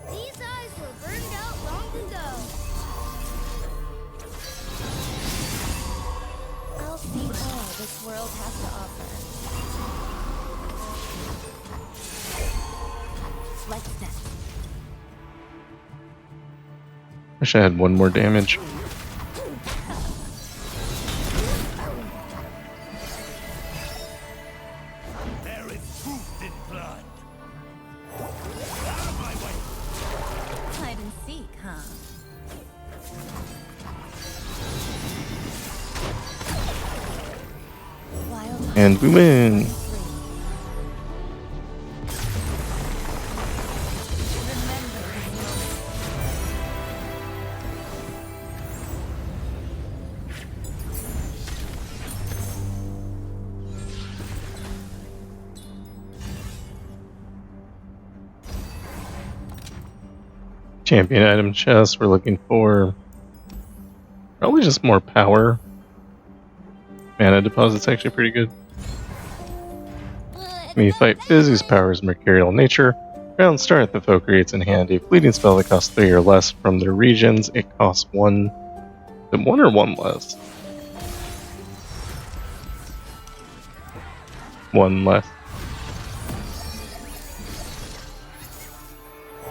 These eyes were burned out long ago. I'll see all this world has to offer. Like that. Wish I had one more damage. There is truth in blood. Hide and seek, huh? Wild And we win! Champion item chest, we're looking for probably just more power. Mana deposit's actually pretty good. When you fight Fizz, whose power is mercurial in nature, round start, the foe creates in hand a fleeting spell that costs 3 or less from their regions. It costs 1. Is it 1 or 1 less? 1 less.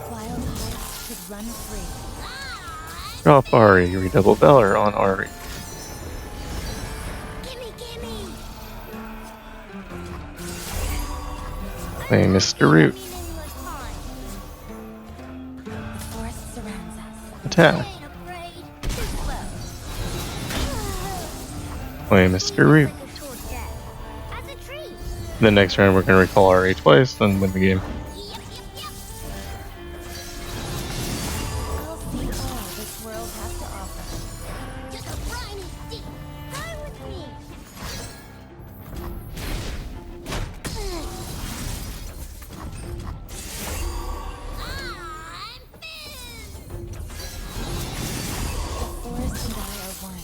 Wild hearts should run free. Drop Ahri, redouble Valor on Ahri. Gimme, gimme! Play Mr. Root. The forest surrounds us. Attack. Ain't afraid. Too slow. Play Mr. Root. Like a toward death. As a tree. The next round we're going to recall Ahri twice, then win the game. Yep, yep, yep. I'll see all this world has to offer. Just a briny stick. Die with me. I'm Fizz. The forest and I are one.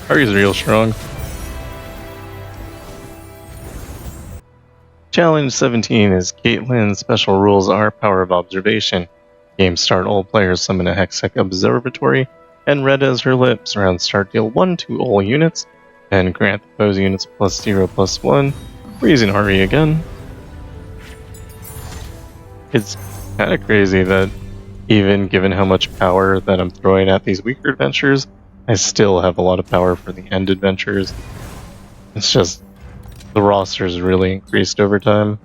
Ahri's real strong. Challenge 17 is Caitlyn. Special rules are Power of Observation. Game start, all players summon a Hextech Observatory and red as her lips. Round start, deal 1 to all units and grant the foe's units +0/+1. We're using Ahri again. It's kind of crazy that even given how much power that I'm throwing at these weaker adventures, I still have a lot of power for the end adventures. It's just the roster's really increased over time.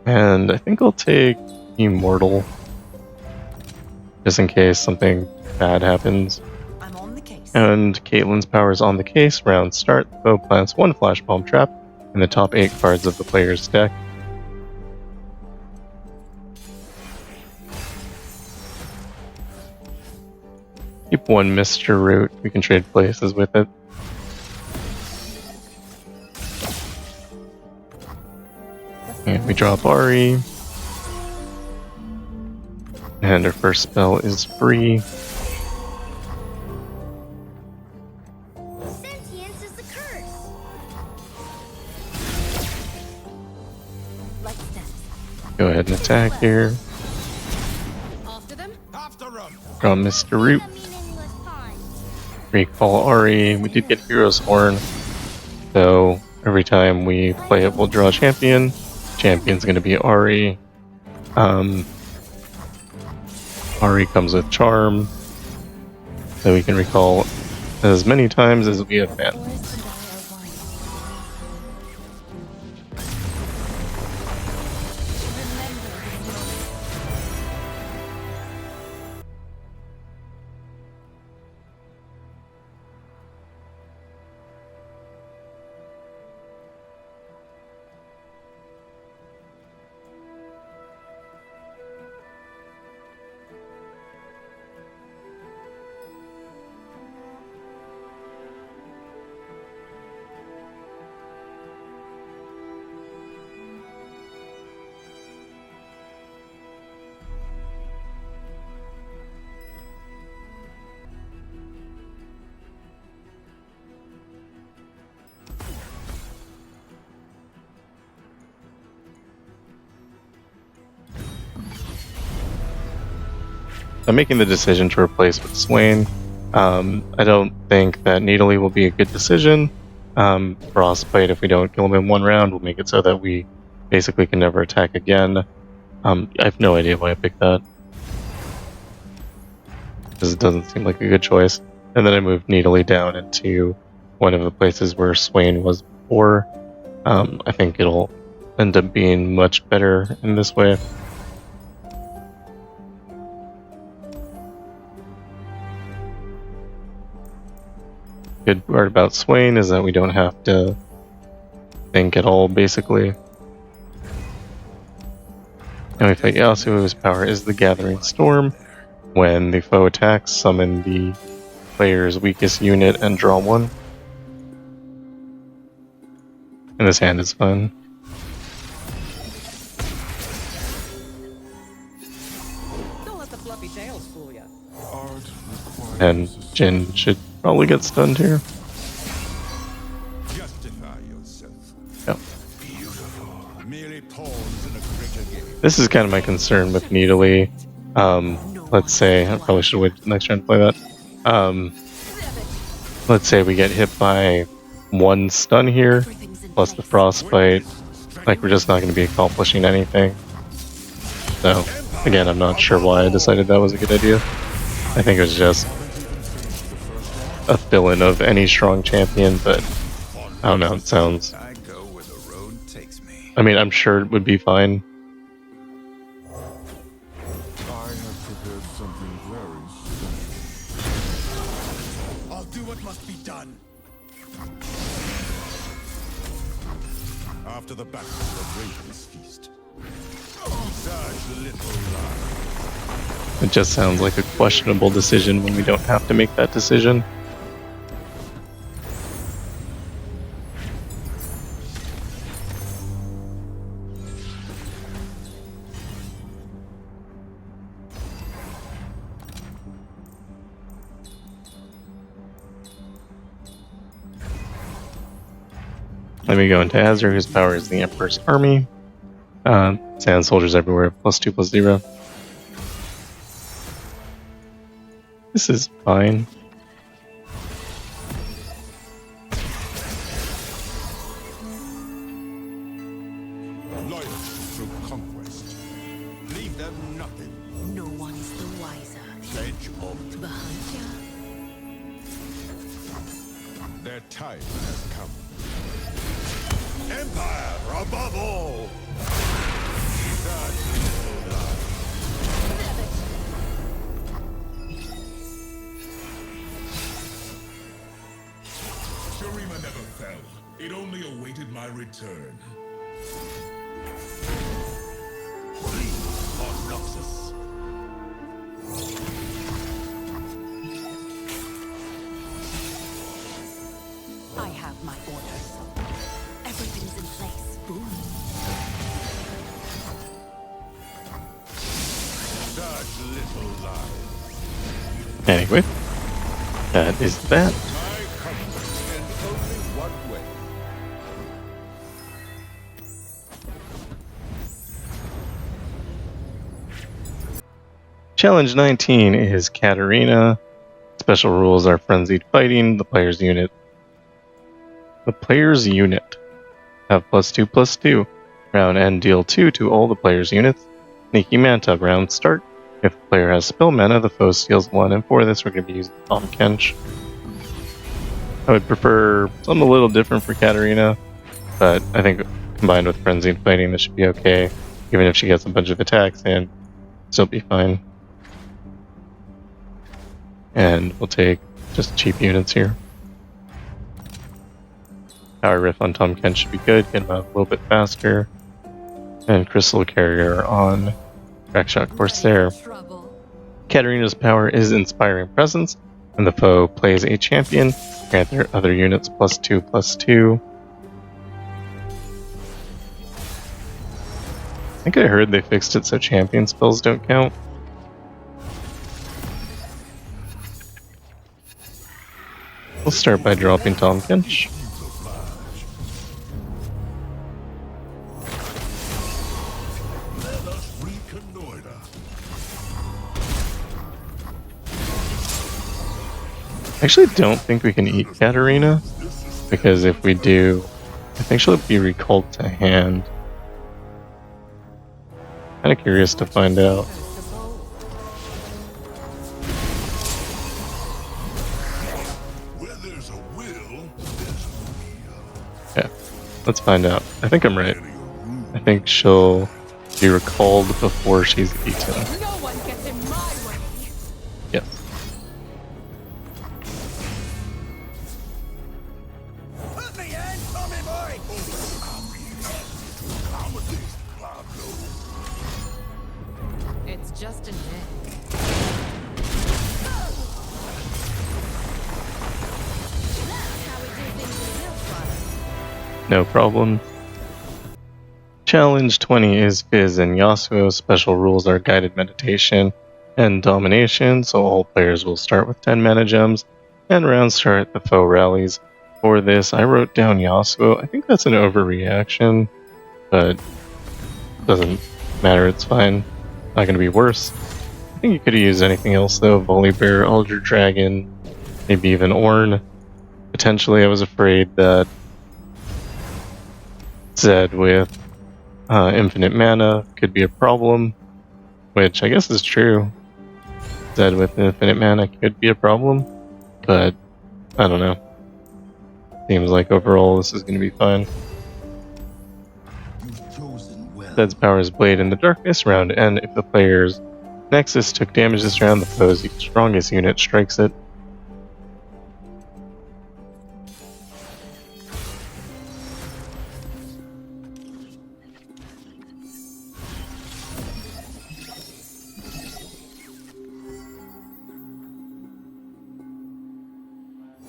And I think I'll take Immortal, just in case something bad happens. I'm on the case. And Caitlyn's power is on the case. Round start, the foe plants 1 Flash Bomb Trap in the top 8 cards of the player's deck. Keep 1 Mr. Root, we can trade places with it. And we drop Ahri. And our first spell is free. Sentience is a curse. Like that. Go ahead and attack here. After them? After 'em! Draw Mr. Root. Meaningless pawns. Recall Ahri. We did get Hero's Horn. So every time we play it, we'll draw a champion. Champion's going to be Ahri. Ahri comes with Charm, so we can recall as many times as we have mana. I'm making the decision to replace with Swain. I don't think that Nidalee will be a good decision. Frostbite, if we don't kill him in 1 round, will make it so that we basically can never attack again. I have no idea why I picked that, because it doesn't seem like a good choice. And then I moved Nidalee down into one of the places where Swain was before. I think it'll end up being much better in this way. Good part about Swain is that we don't have to think at all, basically. And we fight Yasuo, whose power is the Gathering Storm. When the foe attacks, summon the player's weakest unit and draw 1. And this hand is fun. Don't let the fluffy tails fool ya. And Jhin should probably get stunned here. Justify yourself. Yep. Beautiful. Merely pawns in a greater game. This is kind of my concern with Nidalee. Let's say, I probably should wait next turn to play that. Let's say we get hit by 1 stun here, plus the Frostbite. Like, we're just not going to be accomplishing anything. So, again, I'm not sure why I decided that was a good idea. I think it was just a fill-in of any strong champion, but I don't know, it sounds... I go where the road takes me. I mean, I'm sure it would be fine. I have prepared something very special. I'll do what must be done. After the battle, the Draven's feast. Such little lie. It just sounds like a questionable decision when we don't have to make that decision. Then we go into Azir, whose power is the Emperor's Army. Sand soldiers everywhere, +2/+0. This is fine. Loyalty through conquest. Leave them nothing. No one is the wiser. Pledge of Behind you. their time has come. Empire above all! Shurima never fell. It only awaited my return. Noxus. I have my orders. Everything's in place. Boom. Such little lies. Anyway, that is that. My comfort and only one way. Challenge 19 is Katarina. Special rules are frenzied fighting. The player's unit have +2/+2. Round end, deal 2 to all the player's units. Sneaky Manta, round start. If the player has spell mana, the foe steals 1, and for this we're going to be using Tahm Kench. I would prefer something a little different for Katarina, but I think combined with frenzied fighting this should be okay. Even if she gets a bunch of attacks in, still be fine. And we'll take just cheap units here. Power Riff on Tahm Kench should be good, get him out a little bit faster. And Crystal Carrier on Crackshot Corsair. Katarina's power is Inspiring Presence, and the foe plays a champion, grant their other units +2/+2. I think I heard they fixed it so champion spells don't count. We'll start by dropping Tahm Kench. Let us reconnoiter. I actually don't think we can eat Katarina, because if we do, I think she'll be recalled to hand. Kinda curious to find out. Where there's a will, there's a Yeah, let's find out. I think I'm right. I think she'll be recalled before she's eaten. No one gets in my way. Yes. Put me in, Tommy boy! It's just a neck. No problem. Challenge 20 is Fizz and Yasuo. Special rules are Guided Meditation and Domination, so all players will start with 10 mana gems, and round start the foe rallies. For this, I wrote down Yasuo. I think that's an overreaction, but doesn't matter, it's fine. Not gonna be worse. I think you could have used anything else though. Volibear, Elder Dragon, maybe even Ornn. Potentially, I was afraid that Zed with infinite mana could be a problem, which I guess is true. Zed with infinite mana could be a problem, but I don't know. Seems like overall this is going to be fine. You've chosen well. Zed's power is Blade in the Darkness round, and if the player's Nexus took damage this round, the foe's strongest unit strikes it.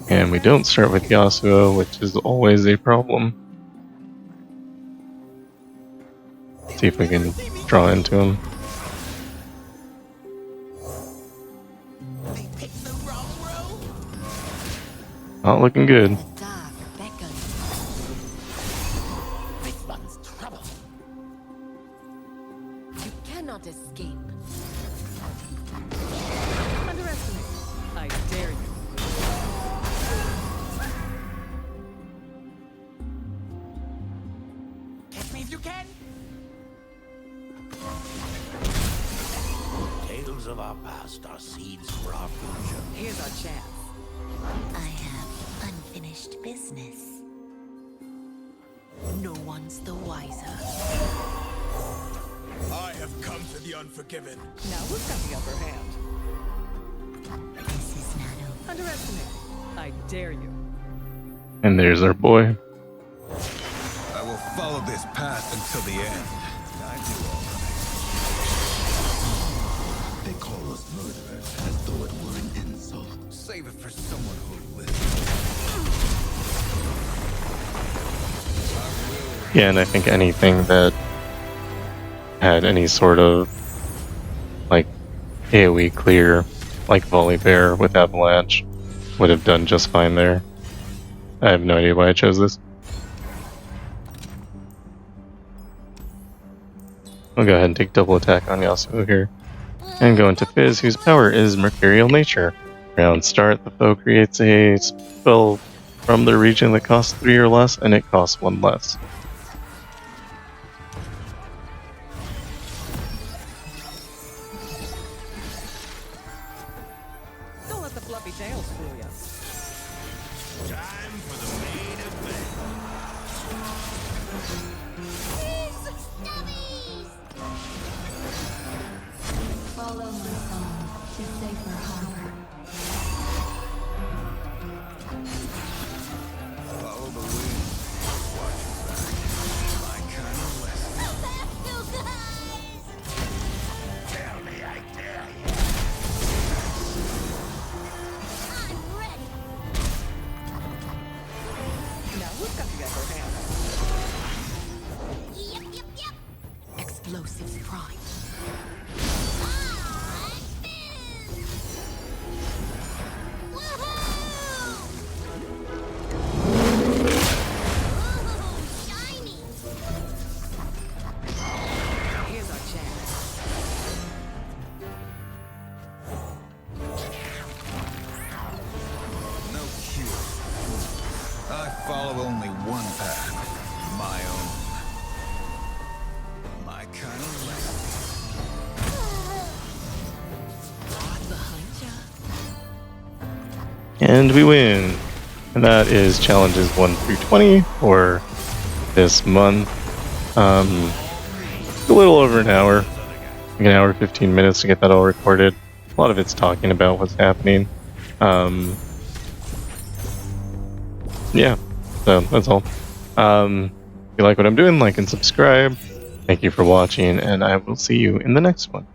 And we don't start with Yasuo, which is always a problem. See if we can draw into him. Not looking good. cannot escape. Underestimate. I dare you. Catch me if you can. Tales of our past are seeds for our future. Here's our chance. I have unfinished business. No one's the wiser. I have come to the unforgiven. Now who's got the upper hand? This is not over. Underestimate. I dare you. And there's our boy. I will follow this path until the end. I do all right. They call us murderers as though it were an insult. Save it for someone who listens. Yeah, and I think anything that had any sort of like AoE clear, like Volibear with Avalanche, would have done just fine there. I have no idea why I chose this. I'll go ahead and take double attack on Yasuo here. And go into Fizz, whose power is Mercurial Nature. Round start, the foe creates a spell from the region that costs 3 or less, and it costs 1 less. Don't let the fluffy tails fool you. Time for the main event. Follow my song to safer harbor. Follow the wind. Watch your back. My kind of lesson. Tell me I dare you. I'm ready. Now who's got the upper hand? Yep. Explosive prime. Shiny. Here's our chance. No cure. I follow only one path. My own. My kind of lesson. Behind ya. And we win! And that is challenges 1 through 20 for this month. A little over an hour. Like an hour 15 minutes to get that all recorded. A lot of it's talking about what's happening. Yeah, so that's all. If you like what I'm doing, like and subscribe. Thank you for watching, and I will see you in the next one.